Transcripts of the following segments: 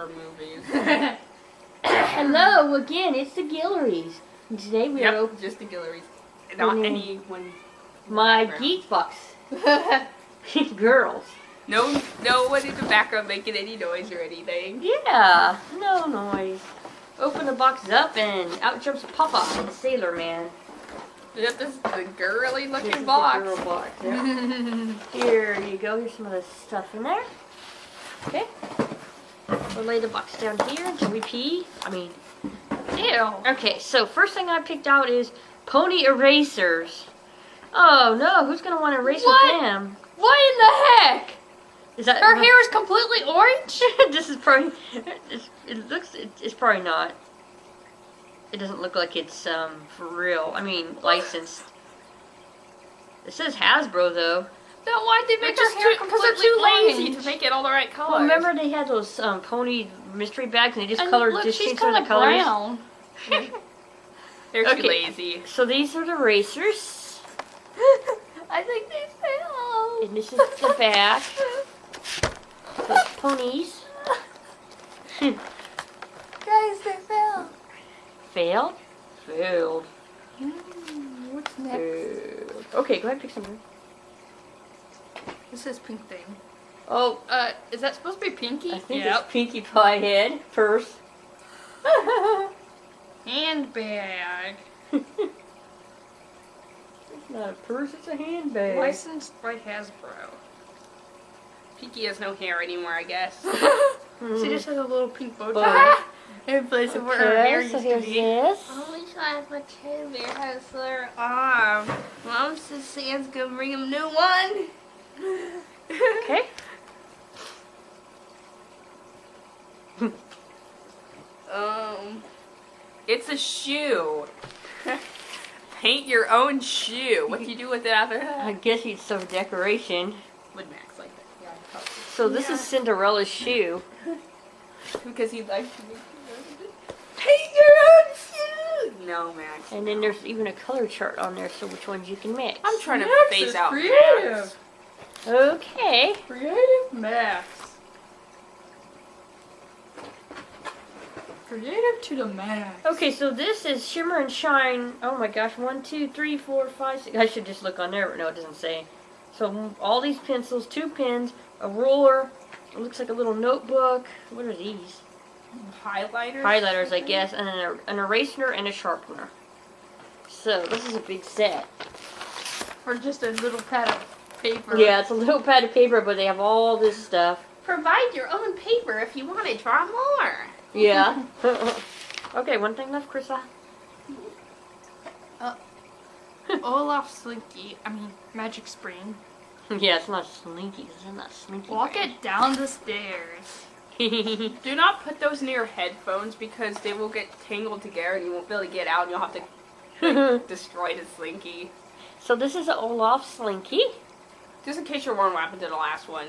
horror movies. Hello again, it's the Guillories. And today we are opening just the Guillories. Not anyone. My Geek box. Girls. No one in the background making any noise or anything. Yeah, no noise. Open the box up and out jumps Papa, the Sailor Man. Yep, this is the girly looking This is box. the girl box. Yeah. Here you go. Here's some of the stuff in there. Okay. We'll lay the box down here until we pee. Ew. Okay, so first thing I picked out is pony erasers. Oh no, who's gonna want to erase with them? What in the heck? Is that her hair is completely orange? This is probably. It's probably not. It doesn't look like it's for real. Licensed. It says Hasbro though. Then why'd they make her hair completely orange? Because they're too lazy to make it all the right colors. Well, remember they had those pony mystery bags and they just colored look, just she's changed some of the colors. Brown. They're too lazy. So these are the erasers. I think they fell. And this is the back. Those ponies. Guys, they fell. Failed? Failed. What's next? Failed. Okay, go ahead and pick something. What's this pink thing? Oh, is that supposed to be Pinky? I think it's Pinkie Pie head first. Handbag. It's not a purse, it's a handbag. Licensed by Hasbro. Pinky has no hair anymore, I guess. She just has a little pink bow tie. In place of where her hair used to be. This. I wish I had my teddy bear has their arm. Mom says Sam's gonna bring him a new one. Okay. It's a shoe. Paint your own shoe. What do you do with it after that? I guess you'd serve decoration. Would Max like that? Yeah, probably. So this is Cinderella's shoe. Because he likes to make paint your own shoe. No, Max. And then there's even a color chart on there, so which ones you can mix. I'm trying to phase out creative. Max. Okay. Creative Max. Creative to the max. Okay, so this is Shimmer and Shine. Oh my gosh, 1, 2, 3, 4, 5, 6. I should just look on there, but no, it doesn't say. So all these pencils, 2 pens, a ruler. It looks like a little notebook. What are these? Highlighters? Highlighters, I guess, and then an eraser and a sharpener. So this is a big set. Or just a little pad of paper. Yeah, it's a little pad of paper, but they have all this stuff. Provide your own paper if you want to draw more. Yeah. Okay, one thing left, Krista. Olaf Slinky. Magic Spring. Yeah, it's not slinky. It's not slinky. Walk it down the stairs. Do not put those near your headphones because they will get tangled together and you won't be able to get out and you'll have to destroy the Slinky. So this is an Olaf Slinky. Just in case you're wondering what happened to the last one.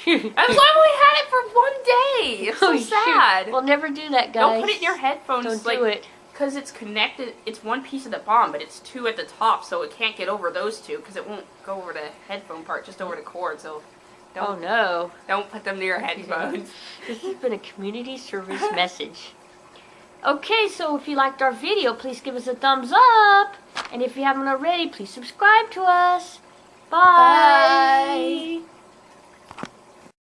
I only had it for 1 day. It's so sad. Shoot. We'll never do that, guys. Don't put it in your headphones. Don't do it. Because it's connected. It's one piece of the bomb, but it's 2 at the top, so it can't get over those 2 because it won't go over the headphone part, just over the cord. So oh no. Don't put them near your headphones. This has been a community service message. Okay, so if you liked our video, please give us a thumbs up. And if you haven't already, please subscribe to us. Bye. Bye.